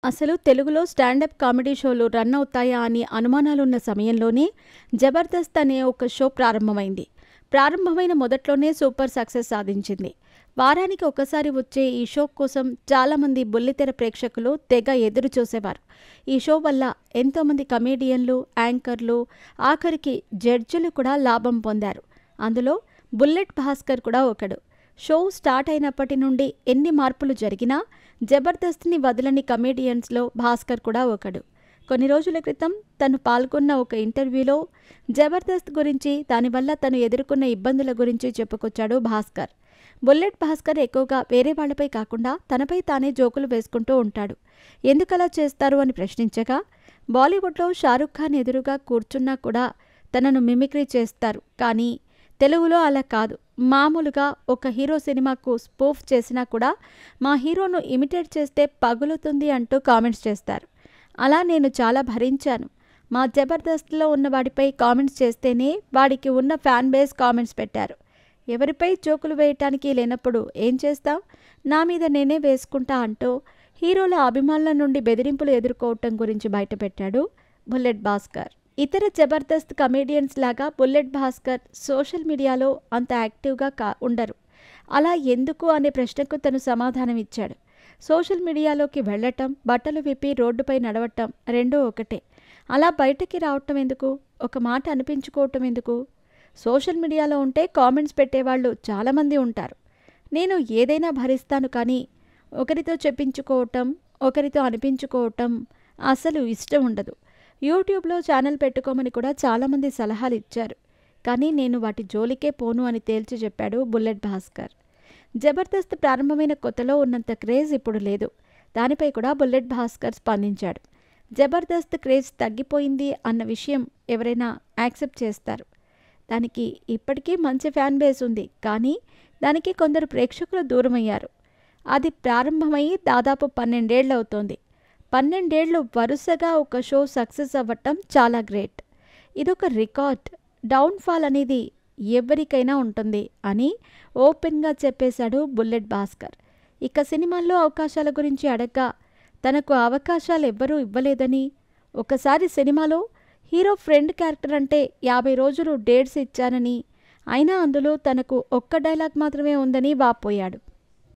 అసలు తెలుగులో stand up comedy షోలు రన్ అవుతాయా అని అనుమానాలున్న సమయంలోనే 'జబర్దస్త్' అనే ఒక షో ప్రారంభమైంది. ప్రారంభమైన మొదట్లోనే సూపర్ సక్సెస్ సాధించింది. వారానికి ఒకసారి వచ్చే ఈ షో కోసం చాలామంది బుల్లితెర ప్రేక్షకులు తెగ ఎదురు చూసేవారు. ఈ షో వల్ల ఎంతోమంది కమేడియన్లు, యాంకర్లు, ఆఖరికి జడ్జిలు కూడా లాభం పొందారు. అందులో బుల్లెట్ భాస్కర్ కూడా ఒకడు. షో స్టార్ట్ అయినప్పటి నుండి ఎన్ని మార్పులు జరిగినా జబర్దస్త్ని వదలని కమేడియన్స్లో భాస్కర్ కూడా ఒకడు. కొన్ని రోజుల క్రితం తను పాల్గొన్న ఒక ఇంటర్వ్యూలో జబర్దస్త్ గురించి, దానివల్ల తను ఎదుర్కొన్న ఇబ్బందుల గురించి చెప్పుకొచ్చాడు భాస్కర్. బుల్లెట్ భాస్కర్ ఎక్కువగా వేరే వాళ్లపై కాకుండా తనపై తానే జోకులు వేసుకుంటూ ఉంటాడు. ఎందుకలా చేస్తారు అని ప్రశ్నించగా, బాలీవుడ్లో షారుఖ్ ఖాన్ ఎదురుగా కూర్చున్నా కూడా తనను మిమిక్రీ చేస్తారు, కానీ తెలుగులో అలా కాదు. మామూలుగా ఒక హీరో సినిమాకు స్పూఫ్ చేసినా కూడా మా హీరోను ఇమిటేట్ చేస్తే పగులుతుంది అంటూ కామెంట్స్ చేస్తారు. అలా నేను చాలా భరించాను. మా జబర్దస్త్లో ఉన్నవాడిపై కామెంట్స్ చేస్తేనే వాడికి ఉన్న ఫ్యాన్ బేస్ కామెంట్స్ పెట్టారు. ఎవరిపై జోకులు వేయటానికి లేనప్పుడు ఏం చేస్తాం, నా మీద నేనే వేసుకుంటా అంటూ హీరోల అభిమానుల నుండి బెదిరింపులు ఎదుర్కోవటం గురించి బయటపెట్టాడు బుల్లెట్ భాస్కర్. ఇతర జబర్దస్త్ కమేడియన్స్ లాగా బుల్లెట్ భాస్కర్ సోషల్ మీడియాలో అంత యాక్టివ్గా ఉండరు. అలా ఎందుకు అనే ప్రశ్నకు తను సమాధానం ఇచ్చాడు. సోషల్ మీడియాలోకి వెళ్ళటం, బట్టలు విప్పి రోడ్డుపై నడవటం రెండూ ఒకటే. అలా బయటకి రావటం ఎందుకు, ఒక మాట అనిపించుకోవటం ఎందుకు? సోషల్ మీడియాలో ఉంటే కామెంట్స్ పెట్టేవాళ్ళు చాలామంది ఉంటారు. నేను ఏదైనా భరిస్తాను, కానీ ఒకరితో చెప్పించుకోవటం, ఒకరితో అనిపించుకోవటం అసలు ఇష్టం ఉండదు. యూట్యూబ్లో ఛానల్ పెట్టుకోమని కూడా చాలామంది సలహాలు ఇచ్చారు, కానీ నేను వాటి జోలికే పోను అని తేల్చి చెప్పాడు బుల్లెట్ భాస్కర్. జబర్దస్త్ ప్రారంభమైన కొత్తలో ఉన్నంత క్రేజ్ ఇప్పుడు లేదు. దానిపై కూడా బుల్లెట్ భాస్కర్ స్పందించాడు. జబర్దస్త్ క్రేజ్ తగ్గిపోయింది అన్న విషయం ఎవరైనా యాక్సెప్ట్ చేస్తారు. దానికి ఇప్పటికీ మంచి ఫ్యాన్ బేస్ ఉంది, కానీ దానికి కొందరు ప్రేక్షకులు దూరమయ్యారు. అది ప్రారంభమై దాదాపు 12 ఏళ్ళు అవుతోంది. 12 ఏళ్ళు వరుసగా ఒక షో సక్సెస్ అవ్వటం చాలా గ్రేట్. ఇదొక రికార్డ్. డౌన్ఫాల్ అనేది ఎవరికైనా ఉంటుంది అని ఓపెన్గా చెప్పేశాడు బుల్లెట్ భాస్కర్. ఇక సినిమాల్లో అవకాశాల గురించి అడగ్గా తనకు అవకాశాలు ఎవ్వరూ ఇవ్వలేదని, ఒకసారి సినిమాలో హీరో ఫ్రెండ్ క్యారెక్టర్ అంటే 50 రోజులు డేట్స్ ఇచ్చానని, అయినా అందులో తనకు ఒక్క డైలాగ్ మాత్రమే ఉందని వాపోయాడు.